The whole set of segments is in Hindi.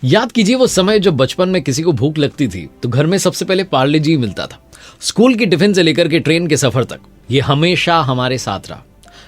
याद कीजिए वो समय जब बचपन में किसी को भूख लगती थी तो घर में सबसे पहले पार्ले जी मिलता था। स्कूल की टिफिन से लेकर के ट्रेन के सफर तक ये हमेशा हमारे साथ रहा।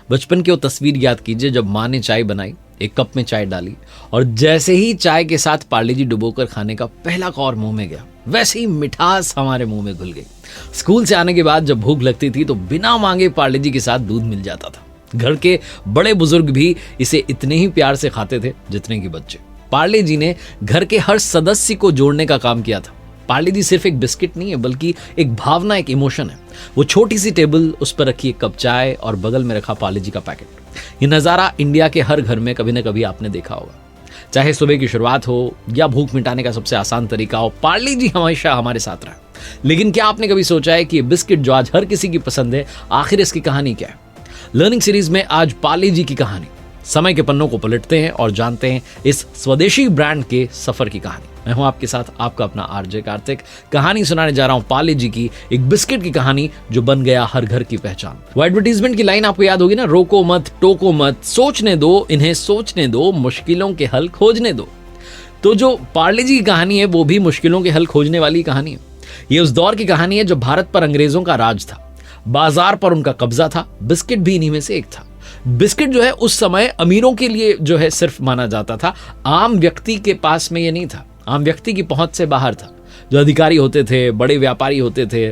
बचपन की वो तस्वीर याद कीजिए जब माँ ने चाय बनाई, एक कप में चाय डाली और जैसे ही चाय के साथ पार्ले जी डुबोकर खाने का पहला कौर मुंह में गया, वैसे ही मिठास हमारे मुंह में घुल गई। स्कूल से आने के बाद जब भूख लगती थी तो बिना मांगे पार्ले जी के साथ दूध मिल जाता था। घर के बड़े बुजुर्ग भी इसे इतने ही प्यार से खाते थे जितने कि बच्चे। पार्ले जी ने घर के हर सदस्य को जोड़ने का काम किया था। पार्ले जी सिर्फ एक बिस्किट नहीं है बल्कि एक भावना, एक इमोशन है। वो छोटी सी टेबल, उस पर रखी एक कप चाय और बगल में रखा पार्ले जी का पैकेट। ये नज़ारा इंडिया के हर घर में कभी ना कभी आपने देखा होगा। चाहे सुबह की शुरुआत हो या भूख मिटाने का सबसे आसान तरीका हो, पार्ले जी हमेशा हमारे साथ रहा। लेकिन क्या आपने कभी सोचा है कि ये बिस्किट जो आज हर किसी की पसंद है, आखिर इसकी कहानी क्या है? लर्निंग सीरीज में आज पार्ले जी की कहानी। समय के पन्नों को पलटते हैं और जानते हैं इस स्वदेशी ब्रांड के सफर की कहानी। मैं हूं आपके साथ आपका अपना आरजे कार्तिक। कहानी सुनाने जा रहा हूं पार्ले जी की, एक बिस्किट की कहानी जो बन गया हर घर की पहचान। वो एडवर्टीजमेंट की लाइन आपको याद होगी ना, रोको मत, टोको मत, सोचने दो, इन्हें सोचने दो, मुश्किलों के हल खोजने दो। तो जो पार्ले जी की कहानी है वो भी मुश्किलों के हल खोजने वाली कहानी है। ये उस दौर की कहानी है जब भारत पर अंग्रेजों का राज था, बाजार पर उनका कब्जा था। बिस्किट भी इन्हीं में से एक था। बिस्किट जो है उस समय अमीरों के लिए जो है सिर्फ माना जाता था। आम व्यक्ति के पास में ये नहीं था, आम व्यक्ति की पहुंच से बाहर था। जो अधिकारी होते थे, बड़े व्यापारी होते थे,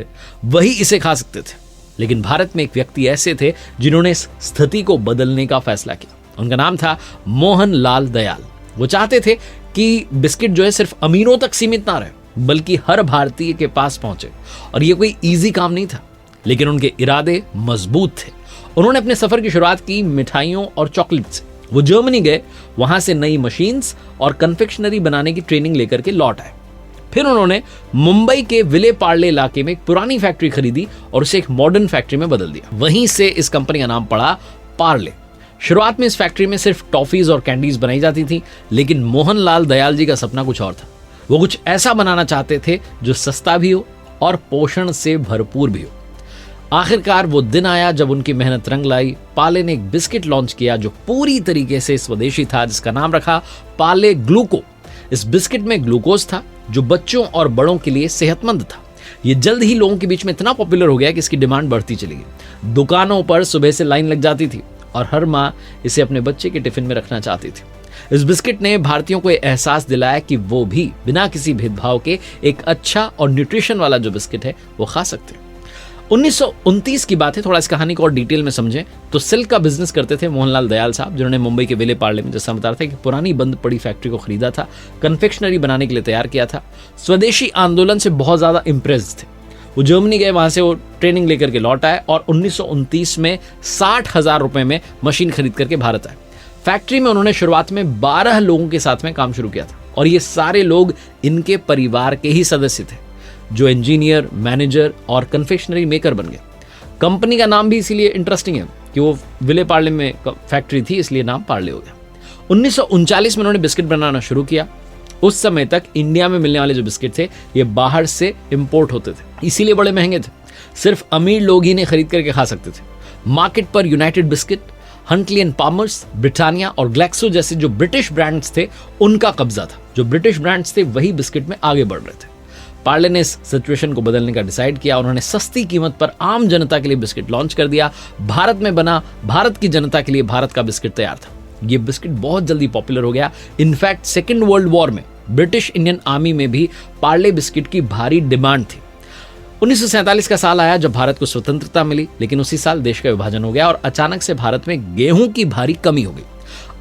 वही इसे खा सकते थे। लेकिन भारत में एक व्यक्ति ऐसे थे जिन्होंने इस स्थिति को बदलने का फैसला किया। उनका नाम था मोहन लाल दयाल। वो चाहते थे कि बिस्किट जो है सिर्फ अमीरों तक सीमित ना रहे बल्कि हर भारतीय के पास पहुंचे। और ये कोई इजी काम नहीं था, लेकिन उनके इरादे मजबूत थे। उन्होंने अपने सफर की शुरुआत की मिठाइयों और चॉकलेट से। वो जर्मनी गए, वहां से नई मशीन्स और कन्फेक्शनरी बनाने की ट्रेनिंग लेकर के लौट आए। फिर उन्होंने मुंबई के विले पार्ले इलाके में एक पुरानी फैक्ट्री खरीदी और उसे एक मॉडर्न फैक्ट्री में बदल दिया। वहीं से इस कंपनी का नाम पड़ा पार्ले। शुरुआत में इस फैक्ट्री में सिर्फ टॉफीज और कैंडीज बनाई जाती थी, लेकिन मोहन लाल दयाल जी का सपना कुछ और था। वो कुछ ऐसा बनाना चाहते थे जो सस्ता भी हो और पोषण से भरपूर भी हो। आखिरकार वो दिन आया जब उनकी मेहनत रंग लाई। पार्ले ने एक बिस्किट लॉन्च किया जो पूरी तरीके से स्वदेशी था, जिसका नाम रखा पार्ले ग्लूको। इस बिस्किट में ग्लूकोज था जो बच्चों और बड़ों के लिए सेहतमंद था। ये जल्द ही लोगों के बीच में इतना पॉपुलर हो गया कि इसकी डिमांड बढ़ती चली गई। दुकानों पर सुबह से लाइन लग जाती थी और हर माँ इसे अपने बच्चे के टिफिन में रखना चाहती थी। इस बिस्किट ने भारतीयों को एहसास दिलाया कि वो भी बिना किसी भेदभाव के एक अच्छा और न्यूट्रिशन वाला जो बिस्किट है वो खा सकते हैं। 1929 की बात है। थोड़ा इस कहानी को और डिटेल में समझें तो सिल्क का बिजनेस करते थे मोहनलाल दयाल साहब, जिन्होंने मुंबई के विले पार्ले में, जैसा बता रहे थे, कि पुरानी बंद पड़ी फैक्ट्री को खरीदा था, कन्फेक्शनरी बनाने के लिए तैयार किया था। स्वदेशी आंदोलन से बहुत ज्यादा इंप्रेस थे। वो जर्मनी गए, वहां से वो ट्रेनिंग लेकर के लौट आए और 1929 में 60,000 रुपए में मशीन खरीद करके भारत आए। फैक्ट्री में उन्होंने शुरुआत में 12 लोगों के साथ में काम शुरू किया था और ये सारे लोग इनके परिवार के ही सदस्य थे, जो इंजीनियर, मैनेजर और कन्फेक्शनरी मेकर बन गए। कंपनी का नाम भी इसीलिए इंटरेस्टिंग है कि वो विले पार्ले में फैक्ट्री थी, इसलिए नाम पार्ले हो गया। 1939 में उन्होंने बिस्किट बनाना शुरू किया। उस समय तक इंडिया में मिलने वाले जो बिस्किट थे ये बाहर से इंपोर्ट होते थे, इसीलिए बड़े महंगे थे। सिर्फ अमीर लोग ही इन्हें खरीद करके खा सकते थे। मार्केट पर United biscuit, हंटली and farmers, Britannia और ग्लैक्सो जैसे जो ब्रिटिश ब्रांड्स थे उनका कब्जा था। जो ब्रिटिश ब्रांड्स थे वही बिस्किट में आगे बढ़ रहे थे। पार्ले ने इस सिचुएशन को बदलने का डिसाइड किया। उन्होंने सस्ती कीमत पर आम जनता के लिए बिस्किट लॉन्च कर दिया। भारत में बना, भारत की जनता के लिए भारत का बिस्किट तैयार था। ये बिस्किट बहुत जल्दी पॉपुलर हो गया। इनफैक्ट सेकेंड वर्ल्ड वॉर में ब्रिटिश इंडियन आर्मी में भी पार्ले बिस्किट की भारी डिमांड थी। 1947 का साल आया जब भारत को स्वतंत्रता मिली, लेकिन उसी साल देश का विभाजन हो गया और अचानक से भारत में गेहूं की भारी कमी हो गई।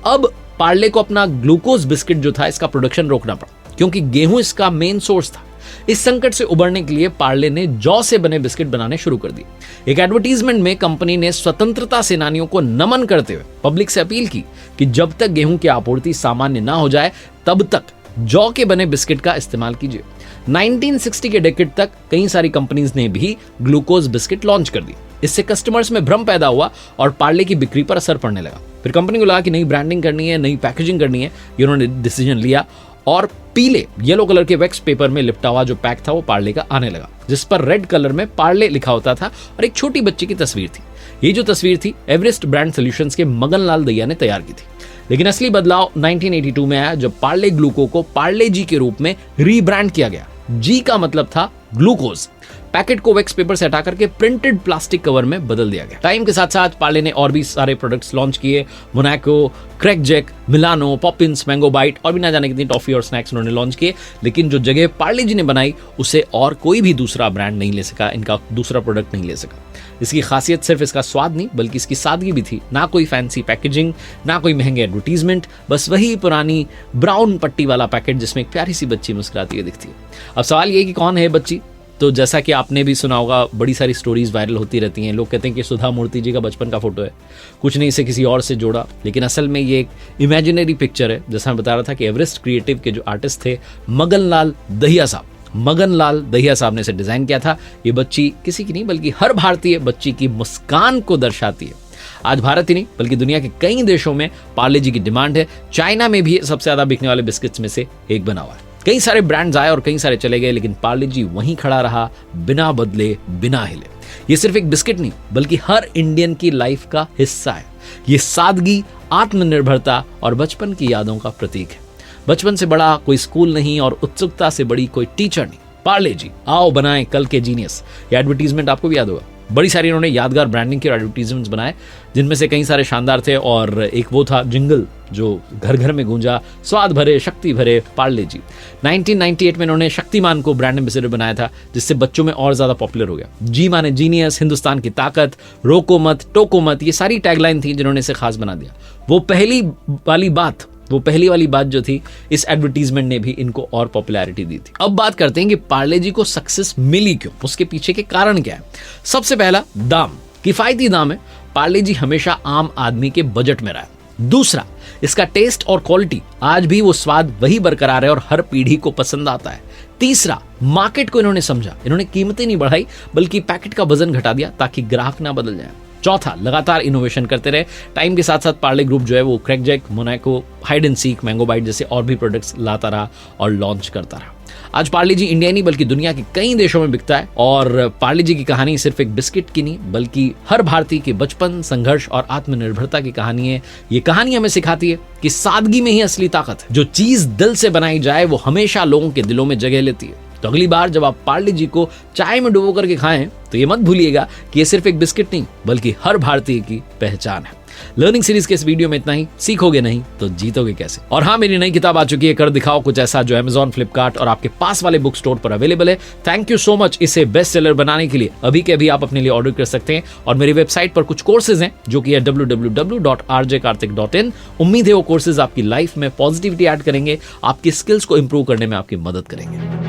अब पार्ले को अपना ग्लूकोज बिस्किट जो था इसका प्रोडक्शन रोकना पड़ा, क्योंकि गेहूं इसका मेन सोर्स था। इस संकट से उबरने के लिए पार्ले ने जौ से बने बिस्किट बनाने शुरू कर दिए। एक एडवर्टीजमेंट में कंपनी ने स्वतंत्रता सेनानियों को नमन करते हुए पब्लिक से अपील की कि जब तक गेहूं की आपूर्ति सामान्य ना हो जाए तब तक जौ के बने बिस्किट का इस्तेमाल कीजिए। 1960 के डेकेड तक कई सारी कंपनीज ने भी ग्लूकोज बिस्किट लॉन्च कर दी। इससे कस्टमर्स में भ्रम पैदा हुआ और पार्ले की बिक्री पर असर पड़ने लगा। फिर कंपनी को लगा कि नई ब्रांडिंग करनी है, नई पैकेजिंग करनी है। उन्होंने डिसीजन लिया और पीले येलो कलर के वैक्स पेपर में लिपटा हुआ जो पैक था वो पार्ले का आने लगा, जिस पर रेड कलर में पार्ले लिखा होता था और एक छोटी बच्ची की तस्वीर थी। ये जो तस्वीर थी एवरेस्ट ब्रांड सॉल्यूशंस के मगन लाल दहिया ने तैयार की थी। लेकिन असली बदलाव 1982 में आया जब पार्ले ग्लूको को पार्ले जी के रूप में रीब्रांड किया गया। जी का मतलब था ग्लूकोज। पैकेट को वैक्स पेपर से हटा करके प्रिंटेड प्लास्टिक कवर में बदल दिया गया। टाइम के साथ साथ पार्ले ने और भी सारे प्रोडक्ट्स लॉन्च किए। Monaco, KrackJack, Milano, Poppins, Mango Bite और भी ना जाने कितनी टॉफी और स्नैक्स उन्होंने लॉन्च किए। लेकिन जो जगह पार्ले जी ने बनाई उसे और कोई भी दूसरा ब्रांड नहीं ले सका, इनका दूसरा प्रोडक्ट नहीं ले सका। इसकी खासियत सिर्फ इसका स्वाद नहीं बल्कि इसकी सादगी भी थी। ना कोई फैंसी पैकेजिंग, ना कोई महंगे एडवर्टीजमेंट, बस वही पुरानी ब्राउन पट्टी वाला पैकेट जिसमें एक प्यारी सी बच्ची मुस्कुराती हुई दिखती है। अब सवाल ये कि कौन है बच्ची? तो जैसा कि आपने भी सुना होगा, बड़ी सारी स्टोरीज वायरल होती रहती हैं। लोग कहते हैं कि सुधा मूर्ति जी का बचपन का फोटो है, कुछ नहीं इसे किसी और से जोड़ा, लेकिन असल में ये एक इमेजिनरी पिक्चर है। जैसा मैं बता रहा था कि एवरेस्ट क्रिएटिव के जो आर्टिस्ट थे मगन लाल दहिया साहब ने इसे डिजाइन किया था। ये बच्ची किसी की नहीं बल्कि हर भारतीय बच्ची की मुस्कान को दर्शाती है। आज भारत ही नहीं बल्कि दुनिया के कई देशों में पार्ले जी की डिमांड है। चाइना में भी सबसे ज्यादा बिकने वाले बिस्किट्स में से एक बना हुआ है। कई सारे ब्रांड्स आए और कई सारे चले गए, लेकिन पार्ले जी वहीं खड़ा रहा, बिना बदले, बिना हिले। ये सिर्फ एक बिस्किट नहीं बल्कि हर इंडियन की लाइफ का हिस्सा है। ये सादगी, आत्मनिर्भरता और बचपन की यादों का प्रतीक है। बचपन से बड़ा कोई स्कूल नहीं और उत्सुकता से बड़ी कोई टीचर नहीं। पार्ले जी, आओ बनाएं कल के जीनियस। ये एडवर्टीजमेंट आपको भी याद होगा। बड़ी सारी इन्होंने यादगार ब्रांडिंग के एडवर्टीजमेंट्स बनाए, जिनमें से कई सारे शानदार थे और एक वो था जिंगल जो घर घर में गूंजा, स्वाद भरे शक्ति भरे पार्ले जी। 1998 में इन्होंने शक्तिमान को ब्रांड एम्बेसडर बनाया था, जिससे बच्चों में और ज्यादा पॉपुलर हो गया। जी माने जीनियस, हिंदुस्तान की ताकत, रोको मत, टोको मत, ये सारी टैगलाइन थी जिन्होंने इसे खास बना दिया। वो पहली वाली बात जो थी, इस एडवर्टीजमेंट ने भी इनको और पॉपुलैरिटी दी थी। अब बात करते हैं कि पार्ले जी को सक्सेस मिली क्यों, उसके पीछे के कारण क्या है। सबसे पहला, दाम। किफायती दाम है। पार्ले जी हमेशा आम आदमी के बजट में रहा है। दूसरा, इसका टेस्ट और क्वालिटी, आज भी वो स्वाद वही बरकरार है और हर पीढ़ी को पसंद आता है। तीसरा, मार्केट को इन्होंने समझा। इन्होंने कीमतें नहीं बढ़ाई बल्कि पैकेट का वजन घटा दिया ताकि ग्राहक ना बदल जाए। चौथा, लगातार इनोवेशन करते रहे। टाइम के साथ साथ पार्ले ग्रुप जो है वो KrackJack, Monaco, Hide and Seek, Mango Bite जैसे और भी प्रोडक्ट्स लाता रहा और लॉन्च करता रहा। आज पार्ले जी इंडिया नहीं बल्कि दुनिया के कई देशों में बिकता है। और पार्ले जी की कहानी सिर्फ एक बिस्किट की नहीं बल्कि हर भारतीय के बचपन, संघर्ष और आत्मनिर्भरता की कहानी है। ये कहानी हमें सिखाती है कि सादगी में ही असली ताकत है। जो चीज दिल से बनाई जाए वो हमेशा लोगों के दिलों में जगह लेती है। तो अगली बार जब आप पार्ले जी को चाय में डुबो करके खाएं तो ये मत भूलिएगा कि ये सिर्फ एक बिस्किट नहीं बल्कि हर भारतीय की पहचान है। लर्निंग सीरीज के इस वीडियो में इतना ही। सीखोगे नहीं तो जीतोगे कैसे। और हाँ, मेरी नई किताब आ चुकी है, कर दिखाओ कुछ ऐसा, जो Amazon, फ्लिपकार्ट और आपके पास वाले बुक स्टोर पर अवेलेबल है। थैंक यू सो मच इसे बेस्ट सेलर बनाने के लिए। अभी के अभी आप अपने लिए ऑर्डर कर सकते हैं। और मेरी वेबसाइट पर कुछ कोर्सेज हैं जो कि है www.rjkarthik.in। उम्मीद है वो कोर्सेज आपकी लाइफ में पॉजिटिविटी ऐड करेंगे, आपकी स्किल्स को इंप्रूव करने में आपकी मदद करेंगे।